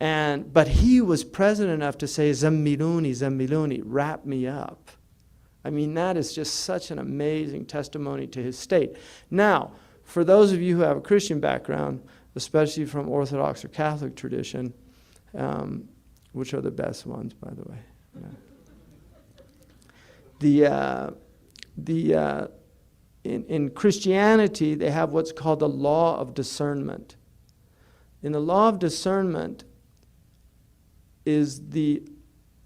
But he was present enough to say, Zammiluni, Zammiluni, wrap me up. I mean, that is just such an amazing testimony to his state. Now, for those of you who have a Christian background, especially from Orthodox or Catholic tradition, which are the best ones, by the way. Yeah. In Christianity, they have what's called the law of discernment. In the law of discernment, it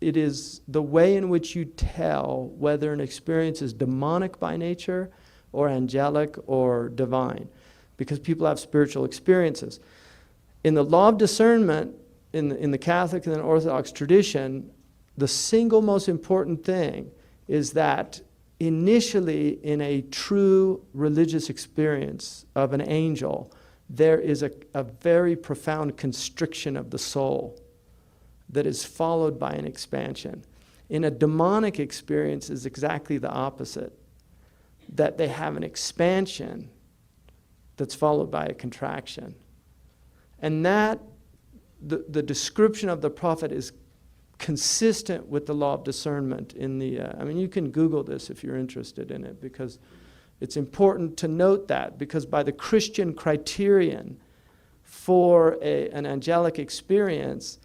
is the way in which you tell whether an experience is demonic by nature or angelic or divine, because people have spiritual experiences. In the law of discernment, in the Catholic and the Orthodox tradition, the single most important thing is that initially in a true religious experience of an angel, there is a very profound constriction of the soul that is followed by an expansion. In a demonic experience is exactly the opposite, that they have an expansion that's followed by a contraction. And that, the description of the prophet is consistent with the law of discernment in the, you can Google this if you're interested in it, because it's important to note that, because by the Christian criterion for an angelic experience,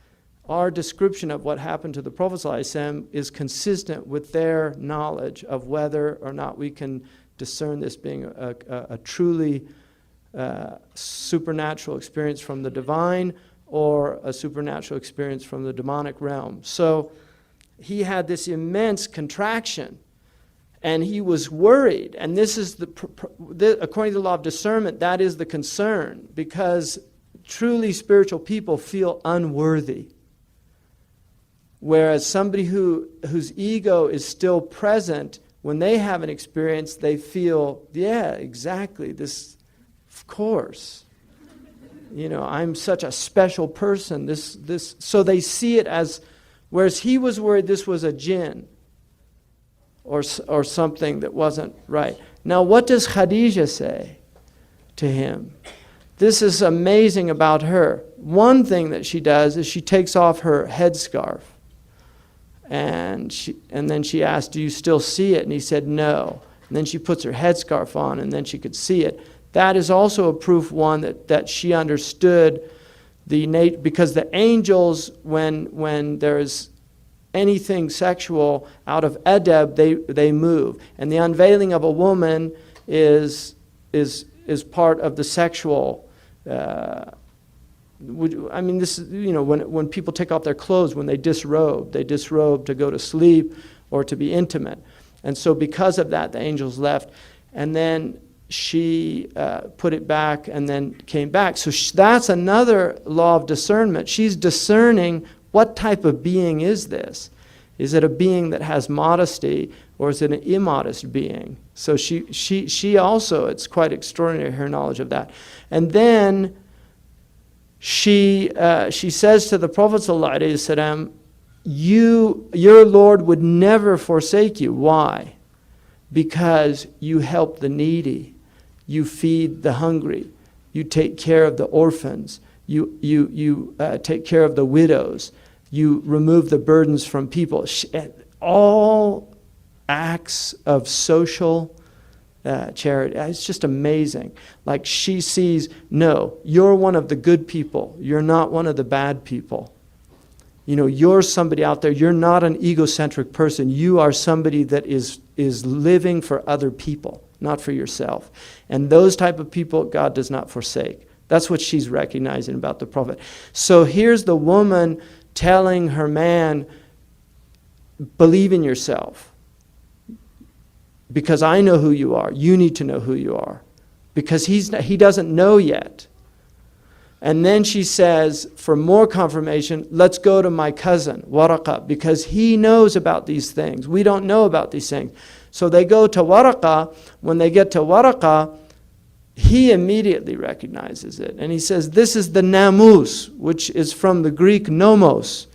our description of what happened to the Prophet ﷺ is consistent with their knowledge of whether or not we can discern this being a truly supernatural experience from the divine or a supernatural experience from the demonic realm. So he had this immense contraction, and he was worried. And this is according to the law of discernment, that is the concern, because truly spiritual people feel unworthy. Whereas somebody whose ego is still present, when they have an experience, they feel, yeah, exactly, this, of course. I'm such a special person. This. So they see it as, whereas he was worried this was a jinn or something that wasn't right. Now, what does Khadija say to him? This is amazing about her. One thing that she does is she takes off her headscarf. And then she asked, do you still see it? And he said, no. And then she puts her headscarf on, and then she could see it. That is also a proof, one, that she understood because the angels, when there is anything sexual out of adab, they move. And the unveiling of a woman is part of the sexual. This is, when people take off their clothes, when they disrobe to go to sleep or to be intimate. And so because of that, the angels left. And then she put it back and then came back. So that's another law of discernment. She's discerning what type of being is this. Is it a being that has modesty, or is it an immodest being? So she also, it's quite extraordinary, her knowledge of that. And then she says to the Prophet ﷺ, your Lord would never forsake you. Why? Because you help the needy, you feed the hungry, you take care of the orphans, you take care of the widows, you remove the burdens from people. All acts of social charity. It's just amazing. Like she sees, no, you're one of the good people. You're not one of the bad people. You're somebody out there. You're not an egocentric person. You are somebody that is living for other people, not for yourself. And those type of people, God does not forsake. That's what she's recognizing about the Prophet. So here's the woman telling her man, believe in yourself. Because I know who you are. You need to know who you are. Because he doesn't know yet. And then she says, for more confirmation, let's go to my cousin, Waraqa, because he knows about these things. We don't know about these things. So they go to Waraqa. When they get to Waraqa, he immediately recognizes it. And he says, this is the namus, which is from the Greek nomos,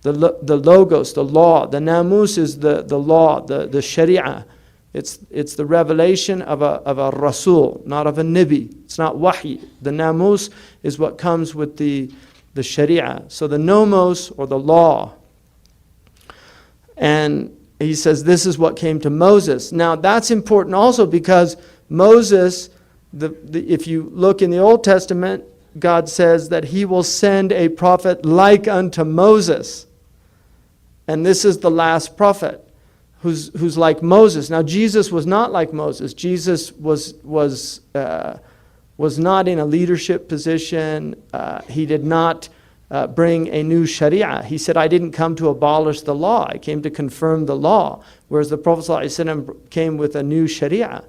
the logos, the law. The namus is the law, the sharia. It's the revelation of a rasul, not of a nabi. It's not wahi. The namus is what comes with the the sharia. So the nomos, or the law. And he says this is what came to Moses. Now that's important also because Moses, if you look in the Old Testament, God says that he will send a prophet like unto Moses. And this is the last prophet who's like Moses. Now Jesus was not like Moses. Jesus was not in a leadership position. He did not bring a new sharia. He said, I didn't come to abolish the law. I came to confirm the law. Whereas the Prophet ﷺ came with a new sharia.